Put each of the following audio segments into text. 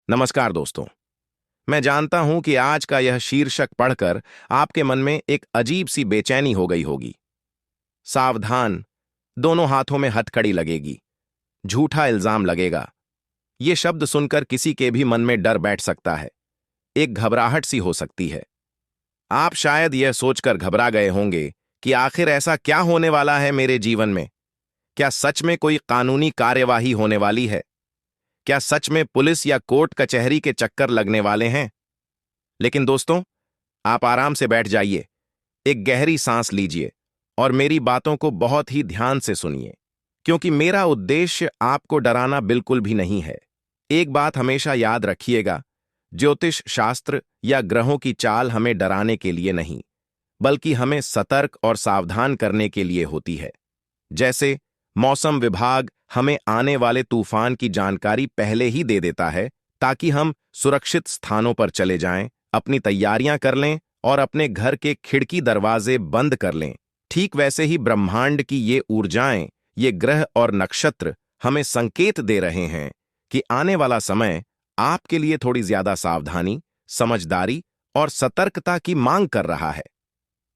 नमस्कार दोस्तों। मैं जानता हूं कि आज का यह शीर्षक पढ़कर आपके मन में एक अजीब सी बेचैनी हो गई होगी। सावधान, दोनों हाथों में हथकड़ी लगेगी, झूठा इल्जाम लगेगा। ये शब्द सुनकर किसी के भी मन में डर बैठ सकता है, एक घबराहट सी हो सकती है। आप शायद यह सोचकर घबरा गए होंगे कि आखिर ऐसा क्या होने वाला है मेरे जीवन में। क्या सच में कोई कानूनी कार्यवाही होने वाली है? क्या सच में पुलिस या कोर्ट कचहरी के चक्कर लगने वाले हैं? लेकिन दोस्तों, आप आराम से बैठ जाइए, एक गहरी सांस लीजिए और मेरी बातों को बहुत ही ध्यान से सुनिए, क्योंकि मेरा उद्देश्य आपको डराना बिल्कुल भी नहीं है। एक बात हमेशा याद रखिएगा, ज्योतिष शास्त्र या ग्रहों की चाल हमें डराने के लिए नहीं, बल्कि हमें सतर्क और सावधान करने के लिए होती है। जैसे मौसम विभाग हमें आने वाले तूफान की जानकारी पहले ही दे देता है, ताकि हम सुरक्षित स्थानों पर चले जाएं, अपनी तैयारियां कर लें और अपने घर के खिड़की दरवाजे बंद कर लें। ठीक वैसे ही ब्रह्मांड की ये ऊर्जाएं, ये ग्रह और नक्षत्र हमें संकेत दे रहे हैं कि आने वाला समय आपके लिए थोड़ी ज्यादा सावधानी, समझदारी और सतर्कता की मांग कर रहा है।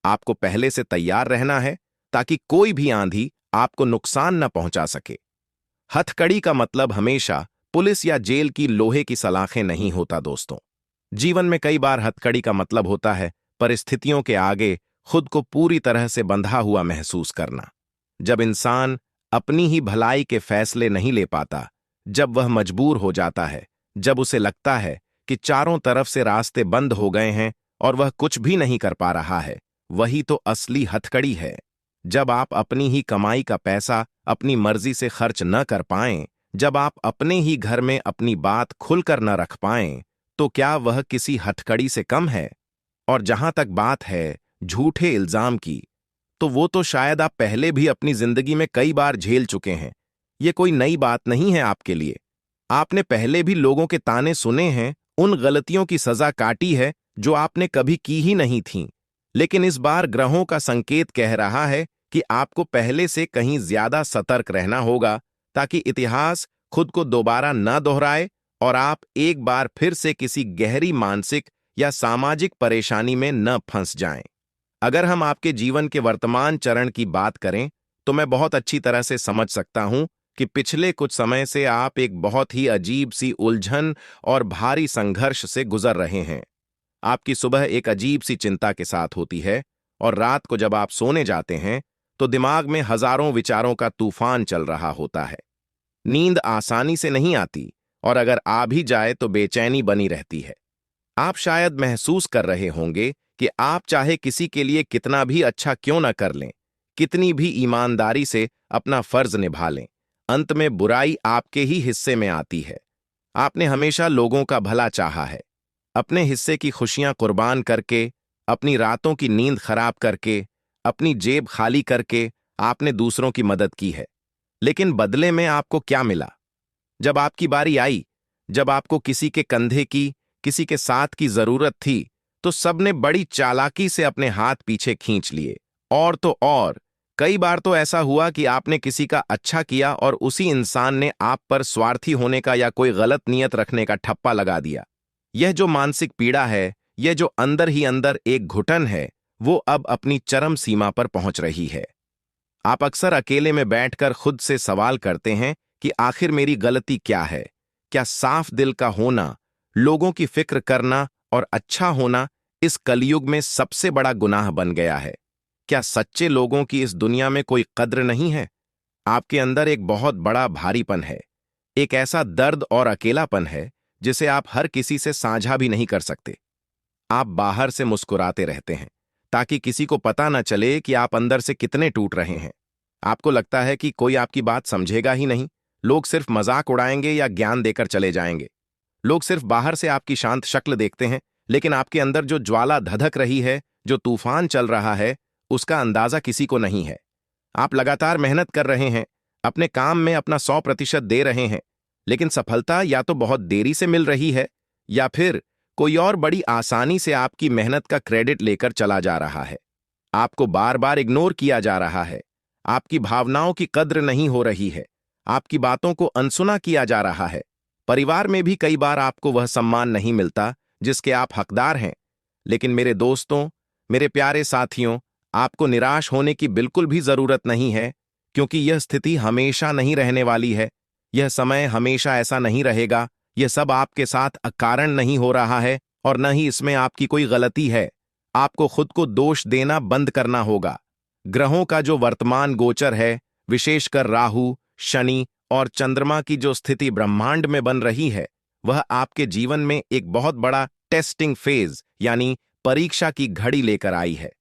आपको पहले से तैयार रहना है, ताकि कोई भी आंधी आपको नुकसान न पहुंचा सके। हथकड़ी का मतलब हमेशा पुलिस या जेल की लोहे की सलाखें नहीं होता दोस्तों। जीवन में कई बार हथकड़ी का मतलब होता है परिस्थितियों के आगे खुद को पूरी तरह से बंधा हुआ महसूस करना। जब इंसान अपनी ही भलाई के फैसले नहीं ले पाता, जब वह मजबूर हो जाता है, जब उसे लगता है कि चारों तरफ से रास्ते बंद हो गए हैं और वह कुछ भी नहीं कर पा रहा है, वही तो असली हथकड़ी है। जब आप अपनी ही कमाई का पैसा अपनी मर्जी से खर्च न कर पाएं, जब आप अपने ही घर में अपनी बात खुलकर न रख पाएं, तो क्या वह किसी हथकड़ी से कम है? और जहां तक बात है झूठे इल्जाम की, तो वो तो शायद आप पहले भी अपनी जिंदगी में कई बार झेल चुके हैं। ये कोई नई बात नहीं है आपके लिए। आपने पहले भी लोगों के ताने सुने हैं, उन गलतियों की सजा काटी है जो आपने कभी की ही नहीं थीं। लेकिन इस बार ग्रहों का संकेत कह रहा है कि आपको पहले से कहीं ज्यादा सतर्क रहना होगा, ताकि इतिहास खुद को दोबारा न दोहराए और आप एक बार फिर से किसी गहरी मानसिक या सामाजिक परेशानी में न फंस जाएं। अगर हम आपके जीवन के वर्तमान चरण की बात करें, तो मैं बहुत अच्छी तरह से समझ सकता हूं कि पिछले कुछ समय से आप एक बहुत ही अजीब सी उलझन और भारी संघर्ष से गुजर रहे हैं। आपकी सुबह एक अजीब सी चिंता के साथ होती है और रात को जब आप सोने जाते हैं तो दिमाग में हजारों विचारों का तूफान चल रहा होता है। नींद आसानी से नहीं आती और अगर आ भी जाए तो बेचैनी बनी रहती है। आप शायद महसूस कर रहे होंगे कि आप चाहे किसी के लिए कितना भी अच्छा क्यों न कर लें, कितनी भी ईमानदारी से अपना फर्ज निभा लें, अंत में बुराई आपके ही हिस्से में आती है। आपने हमेशा लोगों का भला चाहा है, अपने हिस्से की खुशियां कुर्बान करके, अपनी रातों की नींद खराब करके, अपनी जेब खाली करके आपने दूसरों की मदद की है। लेकिन बदले में आपको क्या मिला? जब आपकी बारी आई, जब आपको किसी के कंधे की, किसी के साथ की जरूरत थी, तो सबने बड़ी चालाकी से अपने हाथ पीछे खींच लिए। और तो और, कई बार तो ऐसा हुआ कि आपने किसी का अच्छा किया और उसी इंसान ने आप पर स्वार्थी होने का या कोई गलत नियत रखने का ठप्पा लगा दिया। यह जो मानसिक पीड़ा है, यह जो अंदर ही अंदर एक घुटन है, वो अब अपनी चरम सीमा पर पहुंच रही है। आप अक्सर अकेले में बैठकर खुद से सवाल करते हैं कि आखिर मेरी गलती क्या है? क्या साफ दिल का होना, लोगों की फिक्र करना और अच्छा होना इस कलयुग में सबसे बड़ा गुनाह बन गया है? क्या सच्चे लोगों की इस दुनिया में कोई कद्र नहीं है? आपके अंदर एक बहुत बड़ा भारीपन है, एक ऐसा दर्द और अकेलापन है जिसे आप हर किसी से साझा भी नहीं कर सकते। आप बाहर से मुस्कुराते रहते हैं, ताकि किसी को पता न चले कि आप अंदर से कितने टूट रहे हैं। आपको लगता है कि कोई आपकी बात समझेगा ही नहीं, लोग सिर्फ मजाक उड़ाएंगे या ज्ञान देकर चले जाएंगे। लोग सिर्फ बाहर से आपकी शांत शक्ल देखते हैं, लेकिन आपके अंदर जो ज्वाला धधक रही है, जो तूफान चल रहा है, उसका अंदाजा किसी को नहीं है। आप लगातार मेहनत कर रहे हैं, अपने काम में अपना 100% दे रहे हैं, लेकिन सफलता या तो बहुत देरी से मिल रही है, या फिर कोई और बड़ी आसानी से आपकी मेहनत का क्रेडिट लेकर चला जा रहा है। आपको बार बार इग्नोर किया जा रहा है, आपकी भावनाओं की कद्र नहीं हो रही है, आपकी बातों को अनसुना किया जा रहा है। परिवार में भी कई बार आपको वह सम्मान नहीं मिलता जिसके आप हकदार हैं। लेकिन मेरे दोस्तों, मेरे प्यारे साथियों, आपको निराश होने की बिल्कुल भी जरूरत नहीं है, क्योंकि यह स्थिति हमेशा नहीं रहने वाली है। यह समय हमेशा ऐसा नहीं रहेगा। यह सब आपके साथ अकारण नहीं हो रहा है और न ही इसमें आपकी कोई गलती है। आपको खुद को दोष देना बंद करना होगा। ग्रहों का जो वर्तमान गोचर है, विशेषकर राहु, शनि और चंद्रमा की जो स्थिति ब्रह्मांड में बन रही है, वह आपके जीवन में एक बहुत बड़ा टेस्टिंग फेज यानी परीक्षा की घड़ी लेकर आई है।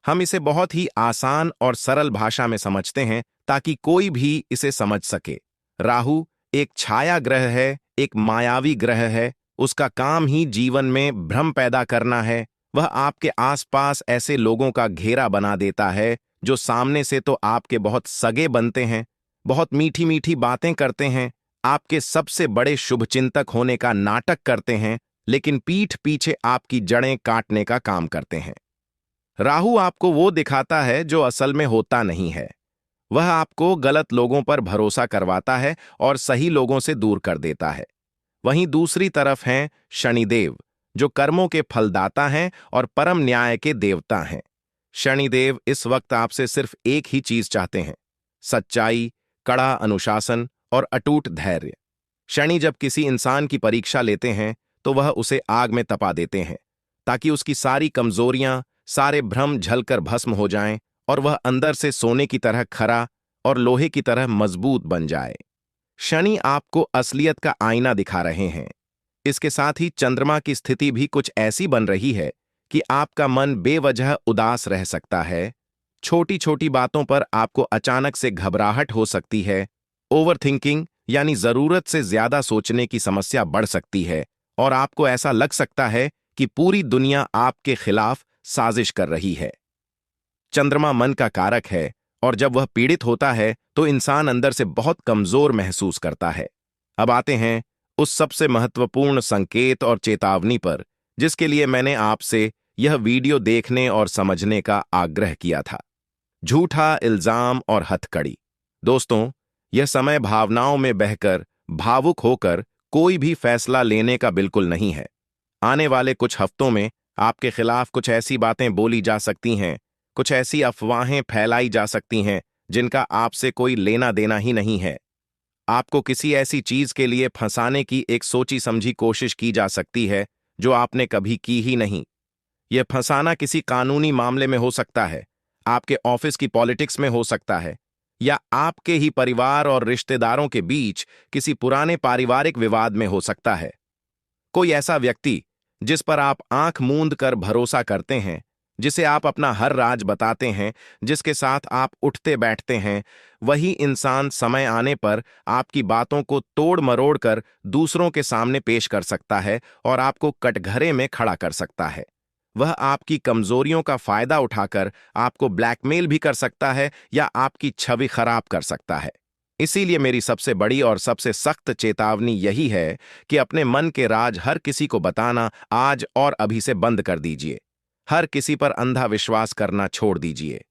हम इसे बहुत ही आसान और सरल भाषा में समझते हैं ताकि कोई भी इसे समझ सके। राहु एक छाया ग्रह है, एक मायावी ग्रह है। उसका काम ही जीवन में भ्रम पैदा करना है। वह आपके आसपास ऐसे लोगों का घेरा बना देता है जो सामने से तो आपके बहुत सगे बनते हैं, बहुत मीठी मीठी बातें करते हैं, आपके सबसे बड़े शुभचिंतक होने का नाटक करते हैं, लेकिन पीठ पीछे आपकी जड़ें काटने का काम करते हैं। राहु आपको वो दिखाता है जो असल में होता नहीं है। वह आपको गलत लोगों पर भरोसा करवाता है और सही लोगों से दूर कर देता है। वहीं दूसरी तरफ हैं शनिदेव, जो कर्मों के फलदाता हैं और परम न्याय के देवता हैं। शनिदेव इस वक्त आपसे सिर्फ एक ही चीज चाहते हैं, सच्चाई, कड़ा अनुशासन और अटूट धैर्य। शनि जब किसी इंसान की परीक्षा लेते हैं तो वह उसे आग में तपा देते हैं ताकि उसकी सारी कमजोरियां, सारे भ्रम झलकर भस्म हो जाएं और वह अंदर से सोने की तरह खरा और लोहे की तरह मजबूत बन जाए। शनि आपको असलियत का आईना दिखा रहे हैं। इसके साथ ही चंद्रमा की स्थिति भी कुछ ऐसी बन रही है कि आपका मन बेवजह उदास रह सकता है। छोटी छोटी बातों पर आपको अचानक से घबराहट हो सकती है। ओवरथिंकिंग यानी जरूरत से ज्यादा सोचने की समस्या बढ़ सकती है और आपको ऐसा लग सकता है कि पूरी दुनिया आपके खिलाफ साजिश कर रही है। चंद्रमा मन का कारक है और जब वह पीड़ित होता है तो इंसान अंदर से बहुत कमजोर महसूस करता है। अब आते हैं उस सबसे महत्वपूर्ण संकेत और चेतावनी पर जिसके लिए मैंने आपसे यह वीडियो देखने और समझने का आग्रह किया था। झूठा इल्जाम और हथकड़ी। दोस्तों, यह समय भावनाओं में बहकर, भावुक होकर कोई भी फैसला लेने का बिल्कुल नहीं है। आने वाले कुछ हफ्तों में आपके खिलाफ कुछ ऐसी बातें बोली जा सकती हैं, कुछ ऐसी अफवाहें फैलाई जा सकती हैं जिनका आपसे कोई लेना देना ही नहीं है। आपको किसी ऐसी चीज के लिए फंसाने की एक सोची समझी कोशिश की जा सकती है जो आपने कभी की ही नहीं। यह फंसाना किसी कानूनी मामले में हो सकता है, आपके ऑफिस की पॉलिटिक्स में हो सकता है, या आपके ही परिवार और रिश्तेदारों के बीच किसी पुराने पारिवारिक विवाद में हो सकता है। कोई ऐसा व्यक्ति जिस पर आप आंख मूंद कर भरोसा करते हैं, जिसे आप अपना हर राज बताते हैं, जिसके साथ आप उठते बैठते हैं, वही इंसान समय आने पर आपकी बातों को तोड़ मरोड़ कर दूसरों के सामने पेश कर सकता है और आपको कटघरे में खड़ा कर सकता है। वह आपकी कमजोरियों का फायदा उठाकर आपको ब्लैकमेल भी कर सकता है या आपकी छवि खराब कर सकता है। इसीलिए मेरी सबसे बड़ी और सबसे सख्त चेतावनी यही है कि अपने मन के राज हर किसी को बताना आज और अभी से बंद कर दीजिए। हर किसी पर अंधा विश्वास करना छोड़ दीजिए।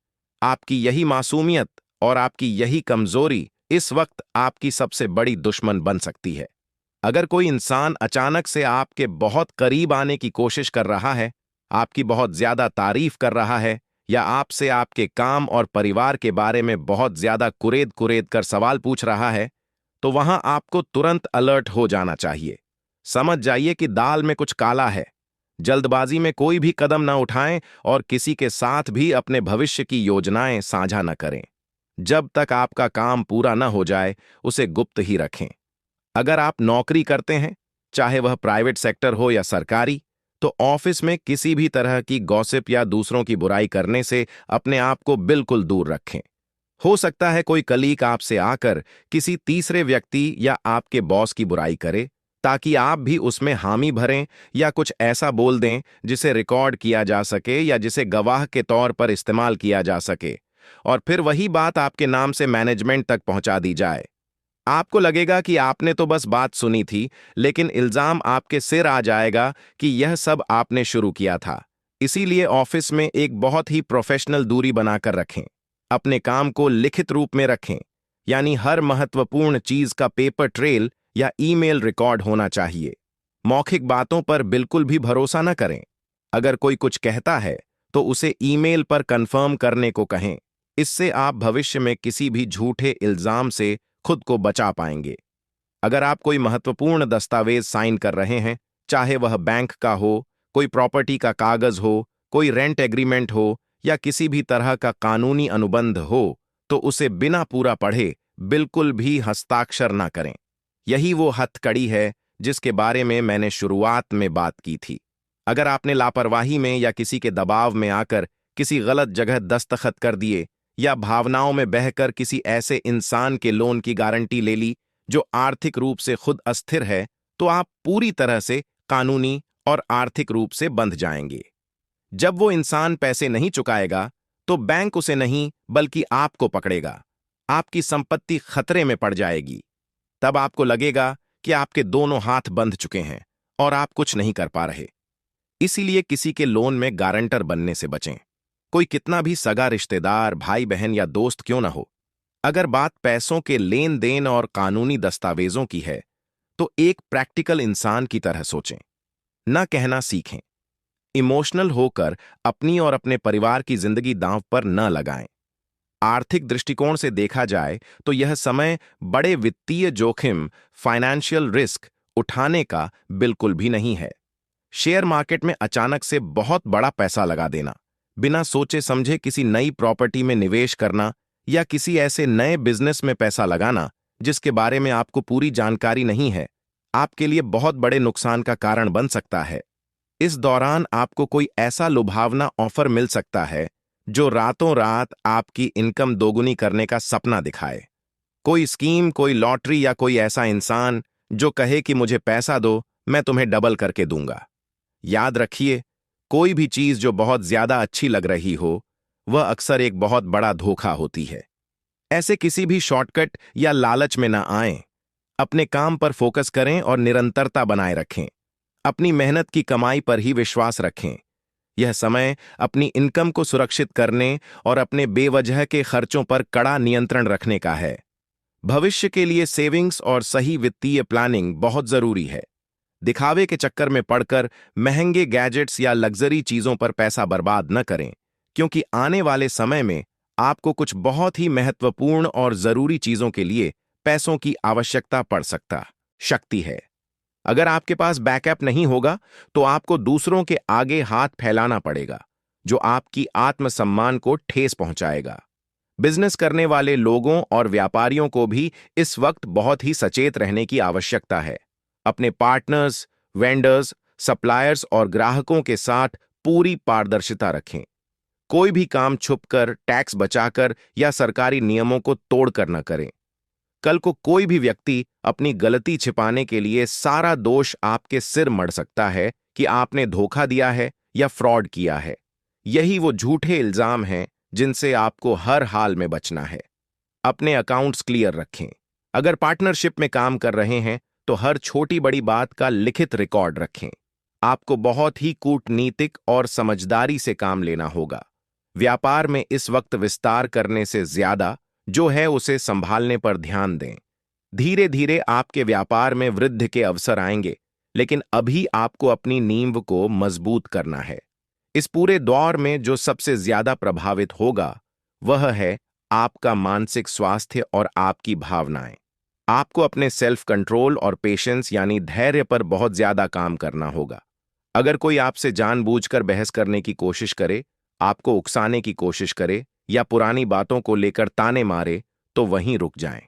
आपकी यही मासूमियत और आपकी यही कमजोरी इस वक्त आपकी सबसे बड़ी दुश्मन बन सकती है। अगर कोई इंसान अचानक से आपके बहुत करीब आने की कोशिश कर रहा है, आपकी बहुत ज्यादा तारीफ कर रहा है या आपसे आपके काम और परिवार के बारे में बहुत ज्यादा कुरेद कुरेद कर सवाल पूछ रहा है, तो वहां आपको तुरंत अलर्ट हो जाना चाहिए। समझ जाइए कि दाल में कुछ काला है। जल्दबाजी में कोई भी कदम न उठाएं और किसी के साथ भी अपने भविष्य की योजनाएं साझा न करें। जब तक आपका काम पूरा न हो जाए, उसे गुप्त ही रखें। अगर आप नौकरी करते हैं, चाहे वह प्राइवेट सेक्टर हो या सरकारी, तो ऑफिस में किसी भी तरह की गॉसिप या दूसरों की बुराई करने से अपने आप को बिल्कुल दूर रखें। हो सकता है कोई कलीग आपसे आकर किसी तीसरे व्यक्ति या आपके बॉस की बुराई करे, ताकि आप भी उसमें हामी भरें या कुछ ऐसा बोल दें जिसे रिकॉर्ड किया जा सके या जिसे गवाह के तौर पर इस्तेमाल किया जा सके, और फिर वही बात आपके नाम से मैनेजमेंट तक पहुंचा दी जाए। आपको लगेगा कि आपने तो बस बात सुनी थी, लेकिन इल्जाम आपके सिर आ जाएगा कि यह सब आपने शुरू किया था। इसीलिए ऑफिस में एक बहुत ही प्रोफेशनल दूरी बनाकर रखें। अपने काम को लिखित रूप में रखें, यानी हर महत्वपूर्ण चीज का पेपर ट्रेल या ईमेल रिकॉर्ड होना चाहिए। मौखिक बातों पर बिल्कुल भी भरोसा न करें। अगर कोई कुछ कहता है तो उसे ईमेल पर कंफर्म करने को कहें। इससे आप भविष्य में किसी भी झूठे इल्जाम से खुद को बचा पाएंगे। अगर आप कोई महत्वपूर्ण दस्तावेज साइन कर रहे हैं, चाहे वह बैंक का हो, कोई प्रॉपर्टी का कागज हो, कोई रेंट एग्रीमेंट हो या किसी भी तरह का कानूनी अनुबंध हो, तो उसे बिना पूरा पढ़े बिल्कुल भी हस्ताक्षर ना करें। यही वो हथकड़ी है जिसके बारे में मैंने शुरुआत में बात की थी। अगर आपने लापरवाही में या किसी के दबाव में आकर किसी गलत जगह दस्तखत कर दिए या भावनाओं में बहकर किसी ऐसे इंसान के लोन की गारंटी ले ली जो आर्थिक रूप से खुद अस्थिर है, तो आप पूरी तरह से कानूनी और आर्थिक रूप से बंध जाएंगे। जब वो इंसान पैसे नहीं चुकाएगा, तो बैंक उसे नहीं बल्कि आपको पकड़ेगा। आपकी संपत्ति खतरे में पड़ जाएगी। तब आपको लगेगा कि आपके दोनों हाथ बंध चुके हैं और आप कुछ नहीं कर पा रहे। इसीलिए किसी के लोन में गारंटर बनने से बचें। कोई कितना भी सगा रिश्तेदार, भाई बहन या दोस्त क्यों न हो, अगर बात पैसों के लेन देन और कानूनी दस्तावेजों की है, तो एक प्रैक्टिकल इंसान की तरह सोचें। न कहना सीखें। इमोशनल होकर अपनी और अपने परिवार की जिंदगी दांव पर न लगाएं। आर्थिक दृष्टिकोण से देखा जाए तो यह समय बड़े वित्तीय जोखिम, फाइनेंशियल रिस्क उठाने का बिल्कुल भी नहीं है। शेयर मार्केट में अचानक से बहुत बड़ा पैसा लगा देना, बिना सोचे समझे किसी नई प्रॉपर्टी में निवेश करना या किसी ऐसे नए बिजनेस में पैसा लगाना जिसके बारे में आपको पूरी जानकारी नहीं है, आपके लिए बहुत बड़े नुकसान का कारण बन सकता है। इस दौरान आपको कोई ऐसा लुभावना ऑफर मिल सकता है जो रातों रात आपकी इनकम दोगुनी करने का सपना दिखाए। कोई स्कीम, कोई लॉटरी या कोई ऐसा इंसान जो कहे कि मुझे पैसा दो, मैं तुम्हें डबल करके दूंगा। याद रखिए, कोई भी चीज जो बहुत ज्यादा अच्छी लग रही हो, वह अक्सर एक बहुत बड़ा धोखा होती है। ऐसे किसी भी शॉर्टकट या लालच में ना आएं। अपने काम पर फोकस करें और निरंतरता बनाए रखें। अपनी मेहनत की कमाई पर ही विश्वास रखें। यह समय अपनी इनकम को सुरक्षित करने और अपने बेवजह के खर्चों पर कड़ा नियंत्रण रखने का है। भविष्य के लिए सेविंग्स और सही वित्तीय प्लानिंग बहुत जरूरी है। दिखावे के चक्कर में पड़कर महंगे गैजेट्स या लग्जरी चीजों पर पैसा बर्बाद न करें, क्योंकि आने वाले समय में आपको कुछ बहुत ही महत्वपूर्ण और जरूरी चीजों के लिए पैसों की आवश्यकता पड़ सकती है। अगर आपके पास बैकअप नहीं होगा, तो आपको दूसरों के आगे हाथ फैलाना पड़ेगा, जो आपकी आत्मसम्मान को ठेस पहुंचाएगा। बिजनेस करने वाले लोगों और व्यापारियों को भी इस वक्त बहुत ही सचेत रहने की आवश्यकता है। अपने पार्टनर्स, वेंडर्स, सप्लायर्स और ग्राहकों के साथ पूरी पारदर्शिता रखें। कोई भी काम छुपकर, टैक्स बचाकर या सरकारी नियमों को तोड़कर न करें। कल को कोई भी व्यक्ति अपनी गलती छिपाने के लिए सारा दोष आपके सिर मढ़ सकता है कि आपने धोखा दिया है या फ्रॉड किया है। यही वो झूठे इल्जाम हैं जिनसे आपको हर हाल में बचना है। अपने अकाउंट्स क्लियर रखें। अगर पार्टनरशिप में काम कर रहे हैं तो हर छोटी बड़ी बात का लिखित रिकॉर्ड रखें। आपको बहुत ही कूटनीतिक और समझदारी से काम लेना होगा। व्यापार में इस वक्त विस्तार करने से ज्यादा जो है उसे संभालने पर ध्यान दें। धीरे धीरे आपके व्यापार में वृद्धि के अवसर आएंगे, लेकिन अभी आपको अपनी नींव को मजबूत करना है। इस पूरे दौर में जो सबसे ज्यादा प्रभावित होगा वह है आपका मानसिक स्वास्थ्य और आपकी भावनाएं। आपको अपने सेल्फ कंट्रोल और पेशेंस यानी धैर्य पर बहुत ज्यादा काम करना होगा। अगर कोई आपसे जानबूझकर बहस करने की कोशिश करे, आपको उकसाने की कोशिश करे या पुरानी बातों को लेकर ताने मारे, तो वहीं रुक जाएं।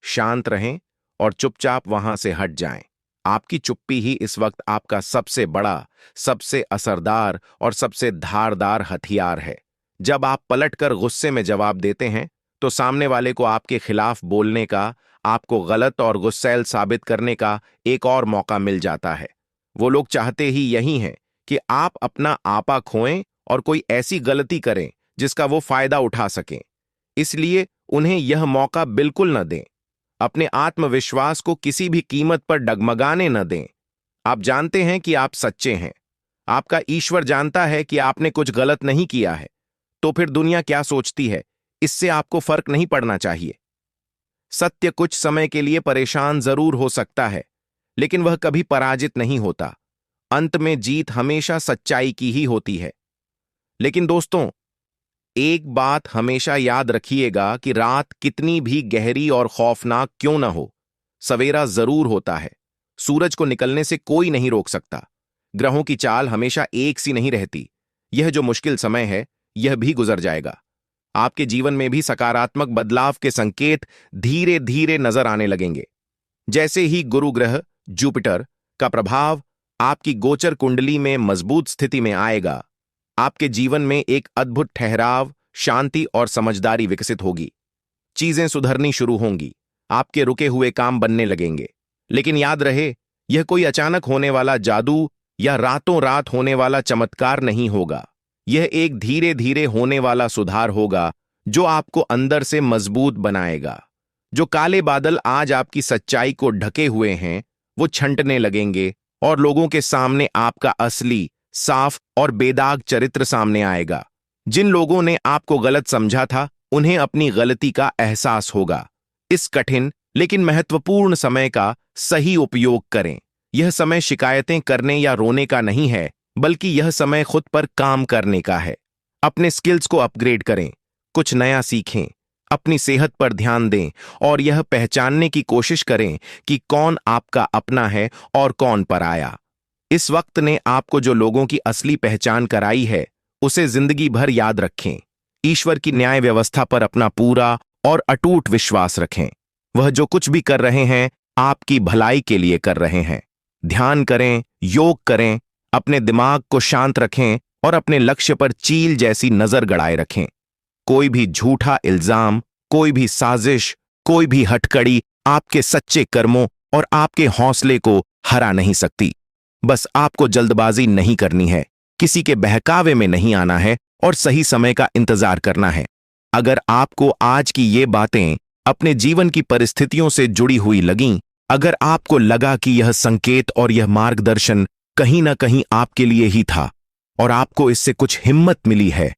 शांत रहें और चुपचाप वहां से हट जाएं। आपकी चुप्पी ही इस वक्त आपका सबसे बड़ा, सबसे असरदार और सबसे धारदार हथियार है। जब आप पलटकर गुस्से में जवाब देते हैं, तो सामने वाले को आपके खिलाफ बोलने का, आपको गलत और गुस्सैल साबित करने का एक और मौका मिल जाता है। वो लोग चाहते ही यही हैं कि आप अपना आपा खोएं और कोई ऐसी गलती करें जिसका वो फायदा उठा सकें। इसलिए उन्हें यह मौका बिल्कुल न दें। अपने आत्मविश्वास को किसी भी कीमत पर डगमगाने न दें। आप जानते हैं कि आप सच्चे हैं। आपका ईश्वर जानता है कि आपने कुछ गलत नहीं किया है। तो फिर दुनिया क्या सोचती है, इससे आपको फर्क नहीं पड़ना चाहिए। सत्य कुछ समय के लिए परेशान जरूर हो सकता है, लेकिन वह कभी पराजित नहीं होता। अंत में जीत हमेशा सच्चाई की ही होती है। लेकिन दोस्तों, एक बात हमेशा याद रखिएगा कि रात कितनी भी गहरी और खौफनाक क्यों न हो, सवेरा जरूर होता है। सूरज को निकलने से कोई नहीं रोक सकता। ग्रहों की चाल हमेशा एक सी नहीं रहती। यह जो मुश्किल समय है, यह भी गुजर जाएगा। आपके जीवन में भी सकारात्मक बदलाव के संकेत धीरे धीरे नजर आने लगेंगे। जैसे ही गुरु ग्रह जुपिटर का प्रभाव आपकी गोचर कुंडली में मजबूत स्थिति में आएगा, आपके जीवन में एक अद्भुत ठहराव, शांति और समझदारी विकसित होगी। चीजें सुधरनी शुरू होंगी, आपके रुके हुए काम बनने लगेंगे। लेकिन याद रहे, यह कोई अचानक होने वाला जादू या रातों रात होने वाला चमत्कार नहीं होगा। यह एक धीरे धीरे होने वाला सुधार होगा जो आपको अंदर से मजबूत बनाएगा। जो काले बादल आज आपकी सच्चाई को ढके हुए हैं, वो छंटने लगेंगे और लोगों के सामने आपका असली, साफ और बेदाग चरित्र सामने आएगा। जिन लोगों ने आपको गलत समझा था, उन्हें अपनी गलती का एहसास होगा। इस कठिन लेकिन महत्वपूर्ण समय का सही उपयोग करें। यह समय शिकायतें करने या रोने का नहीं है, बल्कि यह समय खुद पर काम करने का है। अपने स्किल्स को अपग्रेड करें, कुछ नया सीखें, अपनी सेहत पर ध्यान दें और यह पहचानने की कोशिश करें कि कौन आपका अपना है और कौन पराया। इस वक्त ने आपको जो लोगों की असली पहचान कराई है, उसे जिंदगी भर याद रखें। ईश्वर की न्याय व्यवस्था पर अपना पूरा और अटूट विश्वास रखें। वह जो कुछ भी कर रहे हैं, आपकी भलाई के लिए कर रहे हैं। ध्यान करें, योग करें, अपने दिमाग को शांत रखें और अपने लक्ष्य पर चील जैसी नजर गड़ाए रखें। कोई भी झूठा इल्जाम, कोई भी साजिश, कोई भी हथकड़ी आपके सच्चे कर्मों और आपके हौसले को हरा नहीं सकती। बस आपको जल्दबाजी नहीं करनी है, किसी के बहकावे में नहीं आना है और सही समय का इंतजार करना है। अगर आपको आज की ये बातें अपने जीवन की परिस्थितियों से जुड़ी हुई लगीं, अगर आपको लगा कि यह संकेत और यह मार्गदर्शन कहीं ना कहीं आपके लिए ही था और आपको इससे कुछ हिम्मत मिली है,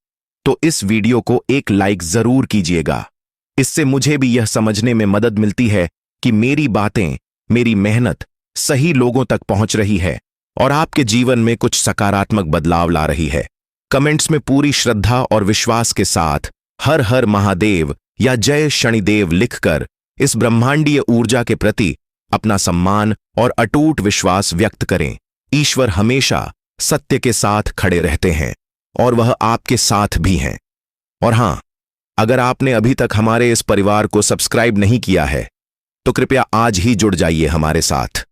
तो इस वीडियो को एक लाइक जरूर कीजिएगा। इससे मुझे भी यह समझने में मदद मिलती है कि मेरी बातें, मेरी मेहनत सही लोगों तक पहुंच रही है और आपके जीवन में कुछ सकारात्मक बदलाव ला रही है। कमेंट्स में पूरी श्रद्धा और विश्वास के साथ हर हर महादेव या जय शनिदेव लिखकर इस ब्रह्मांडीय ऊर्जा के प्रति अपना सम्मान और अटूट विश्वास व्यक्त करें। ईश्वर हमेशा सत्य के साथ खड़े रहते हैं और वह आपके साथ भी हैं। और हां, अगर आपने अभी तक हमारे इस परिवार को सब्सक्राइब नहीं किया है, तो कृपया आज ही जुड़ जाइए हमारे साथ,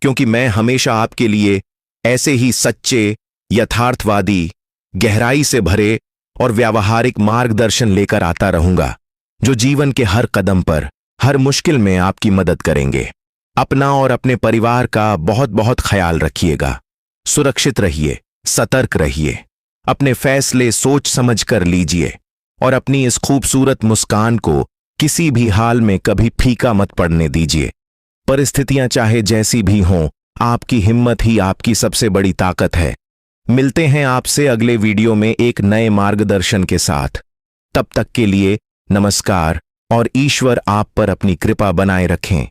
क्योंकि मैं हमेशा आपके लिए ऐसे ही सच्चे, यथार्थवादी, गहराई से भरे और व्यावहारिक मार्गदर्शन लेकर आता रहूंगा, जो जीवन के हर कदम पर, हर मुश्किल में आपकी मदद करेंगे। अपना और अपने परिवार का बहुत बहुत ख्याल रखिएगा। सुरक्षित रहिए, सतर्क रहिए, अपने फैसले सोच समझ कर लीजिए और अपनी इस खूबसूरत मुस्कान को किसी भी हाल में कभी फीका मत पड़ने दीजिए। परिस्थितियां चाहे जैसी भी हों, आपकी हिम्मत ही आपकी सबसे बड़ी ताकत है। मिलते हैं आपसे अगले वीडियो में एक नए मार्गदर्शन के साथ। तब तक के लिए नमस्कार और ईश्वर आप पर अपनी कृपा बनाए रखें।